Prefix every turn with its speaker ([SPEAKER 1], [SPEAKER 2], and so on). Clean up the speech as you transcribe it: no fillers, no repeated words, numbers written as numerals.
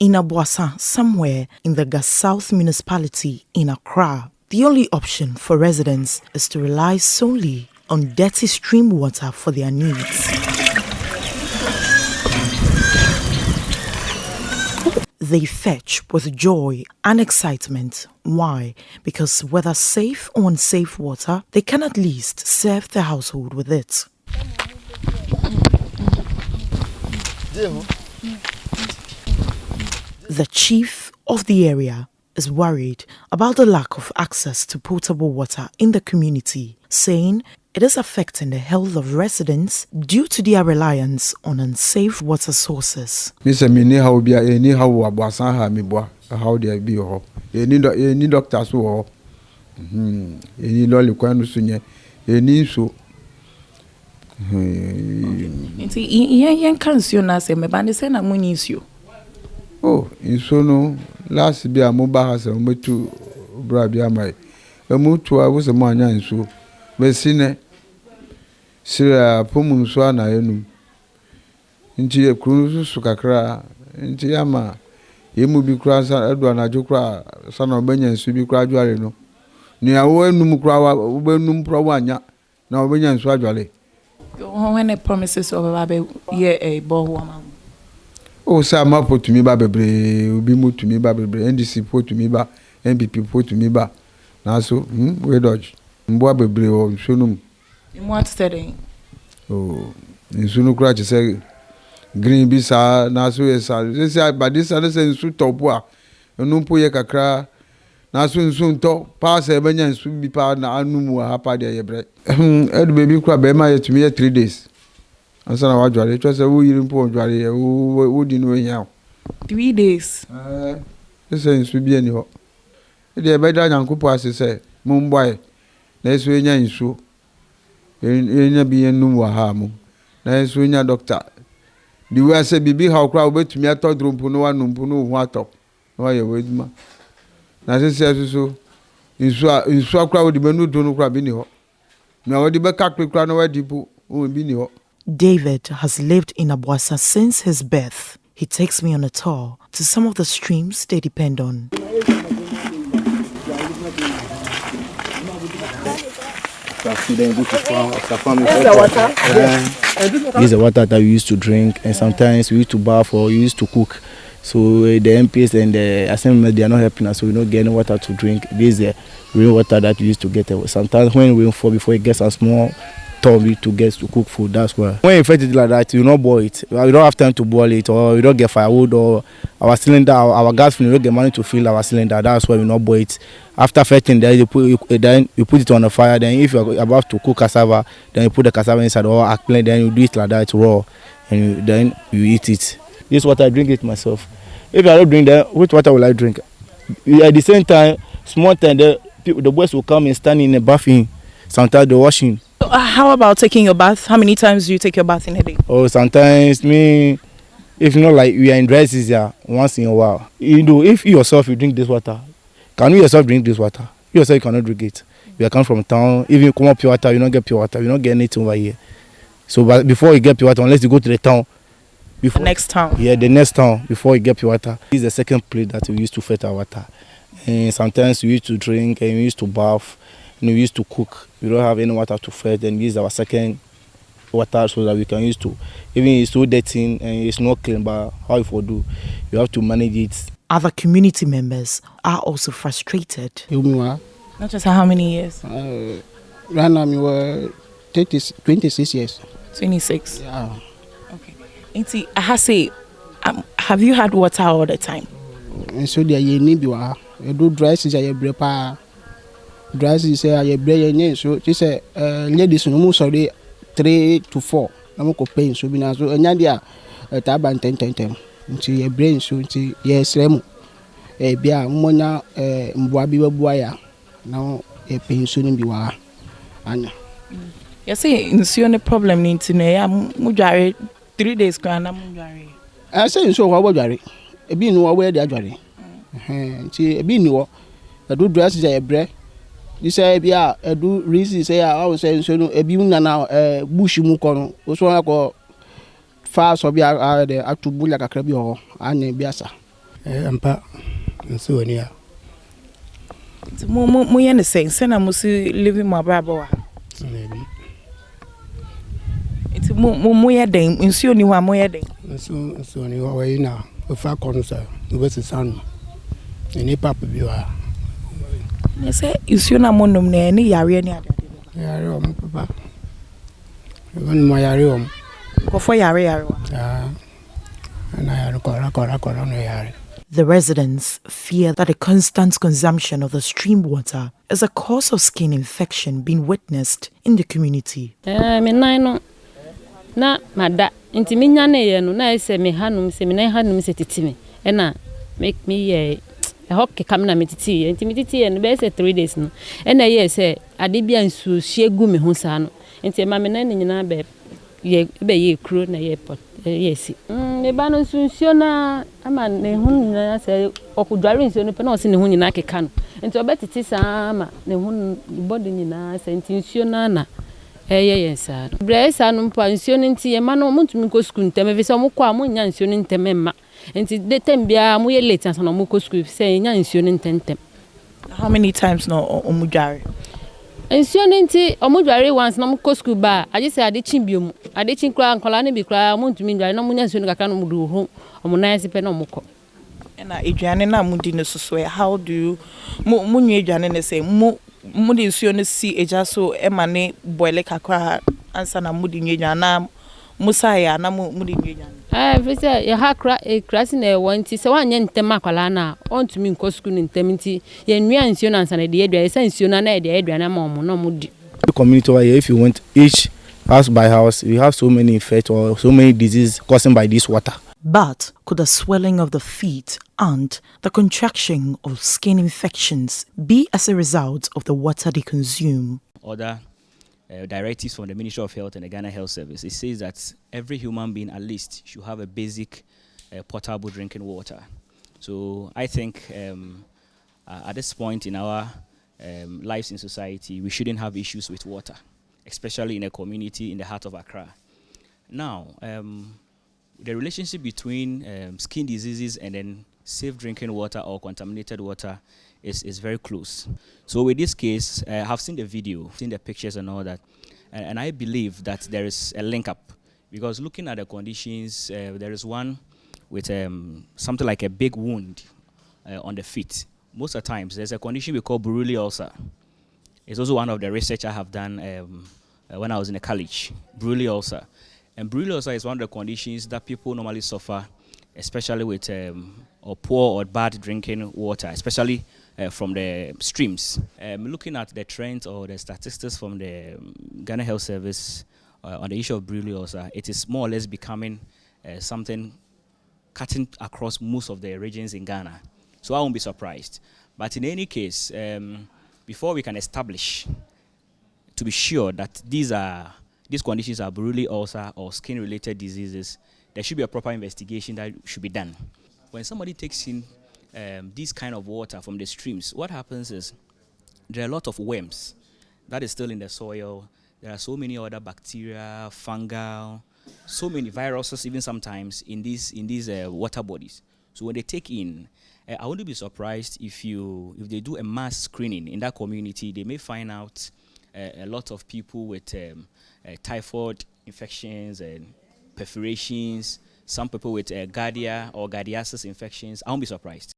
[SPEAKER 1] In Aboasah, somewhere in the South municipality in Accra, the only option for residents is to rely solely on dirty stream water for their needs. They fetch with joy and excitement. Why? Because whether safe or unsafe water, they can at least serve the household with it. The chief of the area is worried about the lack of access to potable water in the community, saying it is affecting the health of residents due to their reliance on unsafe water sources.
[SPEAKER 2] Mr. Mini how be any how Aboasah ha mi boa how there be ho. Any doctors ho. Any lolly kwanu sunye. Any so.
[SPEAKER 3] Nti yen kansuo na se me ba ne se na munyi nsuo.
[SPEAKER 2] Oh, inso no last be a mobile has a metu bra bia mai. Emutu a wo se mo anya nsuo. Mesine sira pomun so na enum. Nti ekuru su kakra nti ama yemu bi kura sa edu anajo kura sa na obenya nsu bi kura adwale no. Ni awo enum kura wo benum pro wanya na obenya nsu adwale.
[SPEAKER 3] When it promises of a ye bo woman.
[SPEAKER 2] Oh, sa ma to me ba bebre, obi mu to me ba bebre, NDC po to me ba, MPP po to me ba. Na so, we dodge. Mbo bebre o sunum.
[SPEAKER 3] In what setting?
[SPEAKER 2] Oh, in sunu kura che say green bi sa na so yes sa. Say ba this say nsu topo a. Enu po ye kakra. Na so nsu nto pass e benya nsu bi pa na anu mu ha pa de ye bre. Edu baby kura be ma ye to me 3 days. Ansa na wa dware cho say wo yiri mpo dware wo di no hia.
[SPEAKER 3] 3 days.
[SPEAKER 2] Say nsu bi ani ho. E de be da nyankopo ase say mo mboy. Na eso enya nsu. Enya bi enum wa ha mu. Na eso enya doctor. Di we say bibi ha okra obetumi atodrompo no wa numpo no ho atọ. Na wa ye weduma. Na say so nsu akra wo di benu do no kra bi ni ho. Na wo di be kakpe kra no wa di po o bi ni ho.
[SPEAKER 1] David has lived in Aboasah since his birth. He takes me on a tour to some of the streams they depend on.
[SPEAKER 4] This is the water that we used to drink, and sometimes we used to bath or we used to cook. So the MPs and the assembly, they are not helping us, so we don't get any water to drink. This is the rainwater that we used to get. Sometimes when rain fall, before it gets a small tub to get to cook food, that's why. When you fetch it like that, you don't boil it. We don't have time to boil it, or we don't get firewood, or our cylinder, our gas, we don't get money to fill our cylinder. That's why we don't boil it. After fetching, then you put it on the fire. Then if you're about to cook cassava, then you put the cassava inside or akple, then you do it like that, it's raw, and then you eat it. This water, I drink it myself. If I don't drink that, which water will I drink? At the same time, small time, the boys will come and stand in the bathing. Sometimes they're washing.
[SPEAKER 3] How about taking your bath? How many times do you take your bath in a day?
[SPEAKER 4] Oh, sometimes if not like we are in dry season, once in a while. You know, if you yourself you drink this water, can you yourself drink this water? You yourself cannot drink it. You come from town, if you come up pure water, you don't get pure water, you don't get anything over here. So but before you get pure water, unless you go to the town.
[SPEAKER 3] Before, the next town?
[SPEAKER 4] Yeah, the next town, before you get pure water. This is the second place that we used to fetch our water. And sometimes we used to drink and we used to bath. And we used to cook. We don't have any water to fetch, and this is our second water so that we can use to. Even it's so dirty and it's not clean, but how if we do, you have to manage it.
[SPEAKER 1] Other community members are also frustrated.
[SPEAKER 3] Not just how many years?
[SPEAKER 5] Right now, we were 26 years.
[SPEAKER 3] 26?
[SPEAKER 5] Yeah.
[SPEAKER 3] Okay. Inti, I have say, have you had water all the time?
[SPEAKER 5] And so there you need you do dry season, you prepare. Dry season, I break so this ladies no sorry 3 to 4. I'm going pay so be so enyadia taban 10 nti ye brain so nti ye sremu bia mmonya mboa bi babua ya na e pay so ni bi wa anya.
[SPEAKER 3] You say nsuo ne problem ni nti na ya mudware 3 days kwa na mudware.
[SPEAKER 5] I say nsuo wa bodware e bi ni wo we de adware nti e bi ni wo do dress je bre. This say bia do reason say I was say so no ebi na bush mu kono so na ko fa so bia de atubu la kakra bi ho anya biasa Ampa nso ni a.
[SPEAKER 3] Mo yɛ ne sɛ na mo si living mo abrabɔ wa.
[SPEAKER 5] Maybe.
[SPEAKER 3] Nti mo yɛ den nsuo ni hɔ a mo yɛ den.
[SPEAKER 5] Nso ni hɔ wɔ yi na ofa kɔ nso obesisa no. Ni papa bi wa.
[SPEAKER 3] Ne sɛ nsuo na mo nom na ne yare ne ade.
[SPEAKER 5] Yare o mo papa. Even mo yare o.
[SPEAKER 3] Kɔfɔ yare wa.
[SPEAKER 5] Na yare kɔra no yare.
[SPEAKER 1] The residents fear that the constant consumption of the stream water is a cause of skin infection being witnessed in the community.
[SPEAKER 6] Me nan no na mada nti me nya na ye no na ese me hanum se me nan hanum se titimi e na make me ye hok kam na me titi nti me titi no be se 3 days no e na ye se ade bia nsu hye gu me ho sa no nti ma me nan ni nyina be ye kuro na ye pot yes me ba no nsuo na ama ne ho nyina se okudware nsuo no pe na o se ne ho nyina keka no nti obetiti sa ama ne ho body nyina se nti nsuo na yes sir. Bresa no mpa nsuo no nti ye ma no montumi ko school ntem fi se mo kwa mo nya nsuo no ntem ma. Nti de tem bia mo ye late ansa no mo ko school fi se nya nsuo no ntem.
[SPEAKER 3] How many times no omudware?
[SPEAKER 6] Nsuo no nti omudware once na mo ko school ba age se ade chin biom. Ade chin kra ankola ne bi kra montumi ndware na mo nya nsuo no kakra no mo do ho. Omo nan se pe na mo ko.
[SPEAKER 3] Na eduane na mo di no so how do you mo nyu eduane ne say mo di nsuo no si eja so e ma ne boile kakra ansa na mo di nyu eduane na mo sai ya na mo di nyu eduane.
[SPEAKER 6] Fi se ye ha kra si na wanti se wanye ntem akwala na ontumi nko school ntem nti ye nua nsuo na ansa na de eduane se nsuo na de eduane ma mo na mo di.
[SPEAKER 4] The community over here, if you went each house by house, we have so many infections or so many diseases caused by this water.
[SPEAKER 1] But could the swelling of the feet and the contraction of skin infections be as a result of the water they consume?
[SPEAKER 7] Other directives from the Ministry of Health and the Ghana Health Service, it says that every human being at least should have a basic potable drinking water. So I think at this point in our lives in society, we shouldn't have issues with water, especially in a community in the heart of Accra. Now, the relationship between skin diseases and then safe drinking water or contaminated water is very close. So with this case, I have seen the video, seen the pictures and all that, and I believe that there is a link up, because looking at the conditions, there is one with something like a big wound on the feet. Most of the times, there's a condition we call Buruli ulcer. It's also one of the research I have done when I was in the college, Buruli ulcer. And Buruli ulcer is one of the conditions that people normally suffer, especially with or poor or bad drinking water, especially from the streams. Looking at the trends or the statistics from the Ghana Health Service on the issue of Buruli ulcer, it is more or less becoming something cutting across most of the regions in Ghana. So I won't be surprised. But in any case, before we can establish to be sure that these conditions are Buruli ulcer or skin-related diseases, there should be a proper investigation that should be done. When somebody takes in this kind of water from the streams, what happens is there are a lot of worms that is still in the soil. There are so many other bacteria, fungal, so many viruses even sometimes in these water bodies. So when they take in, I wouldn't be surprised if they do a mass screening in that community, they may find out a lot of people with typhoid infections and perforations, some people with Giardia or Giardiasis infections. I won't be surprised.